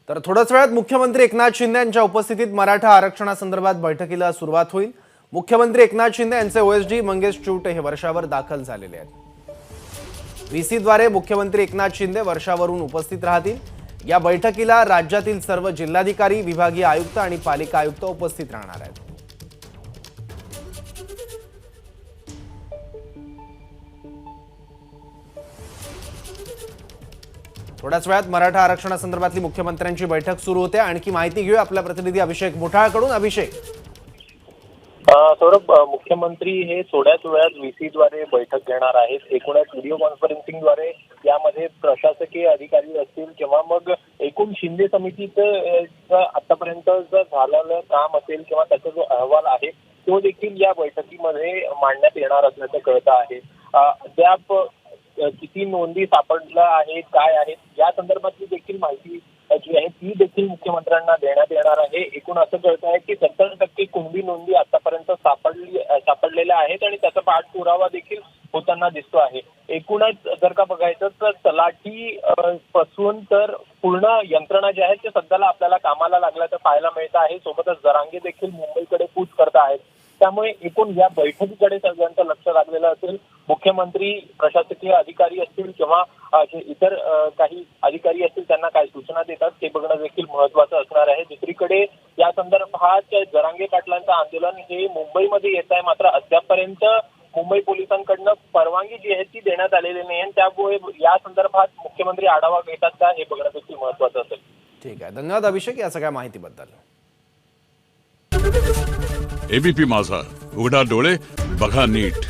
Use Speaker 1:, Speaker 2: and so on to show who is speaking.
Speaker 1: तर थोड्याच वेळात मुख्यमंत्री एकनाथ शिंदे यांच्या उपस्थितीत मराठा आरक्षणासंदर्भात बैठकीला सुरुवात होईल। मुख्यमंत्री एकनाथ शिंदे यांचे ओएसडी मंगेश चिवटे हे वर्षावर दाखल झालेले आहेत। व्हीसीद्वारे मुख्यमंत्री एकनाथ शिंदे वर्षावरून उपस्थित राहतील। या बैठकीला राज्यातील सर्व जिल्हाधिकारी, विभागीय आयुक्त आणि पालिका आयुक्त उपस्थित राहणार आहेत। थोड्याच वेळात मराठा आरक्षणासंदर्भातली मुख्यमंत्र्यांची बैठक सुरू होते। आणखी माहिती घेऊया आपला प्रतिनिधी अभिषेक मुठाळकडून। अभिषेक,
Speaker 2: सौरभ, मुख्यमंत्री हे थोड्याच वेळात व्हीसीद्वारे बैठक घेणार आहेत। एकूणच व्हिडिओ कॉन्फरन्सिंगद्वारे यामध्ये प्रशासकीय अधिकारी असतील किंवा मग एकूण शिंदे समितीचं आतापर्यंत झालेलं काम असेल किंवा त्याचा जो अहवाल आहे तो देखील या बैठकीमध्ये मांडण्यात येणार असल्याचं कळतं आहे। अद्याप किती नोंदी सापडल्या आहेत, काय आहेत या संदर्भातली देखील माहिती जी आहे ती देखील मुख्यमंत्र्यांना देण्यात येणार आहे। एकूण असं कळतं आहे की 70% कुणबी नोंदी आतापर्यंत सापडलेल्या आहेत आणि त्याचा पाठपुरावा देखील होताना दिसतो आहे। एकूणच जर का बघायचं तर तलाठी पासून तर पूर्ण यंत्रणा जी आहे ते सध्याला आपल्याला कामाला लागल्याचं पाहायला मिळतं आहे। सोबतच जरांगे देखील मुंबईकडे कूच करत आहेत। त्यामुळे एकूण या बैठकीकडे सगळ्यांचं लक्ष लागलेलं असेल। मुख्यमंत्री, प्रशासकीय अधिकारी असतील किंवा जे इतर काही अधिकारी असतील त्यांना काय सूचना देतात ते बघणं देखील महत्त्वाचं असणार आहे। दुसरीकडे या संदर्भात जरांगे पाटलांचं आंदोलन हे मुंबईमध्ये येत आहे, मात्र अद्यापपर्यंत मुंबई पोलिसांकडनं परवानगी जी आहे ती देण्यात आलेली नाही आणि त्यामुळे या संदर्भात मुख्यमंत्री आढावा घेतात का हे बघणं देखील महत्त्वाचं असेल।
Speaker 1: ठीक आहे, धन्यवाद अभिषेक या सगळ्या माहितीबद्दल।
Speaker 3: एबीपी माझा, उघडा डोळे बघा नीट।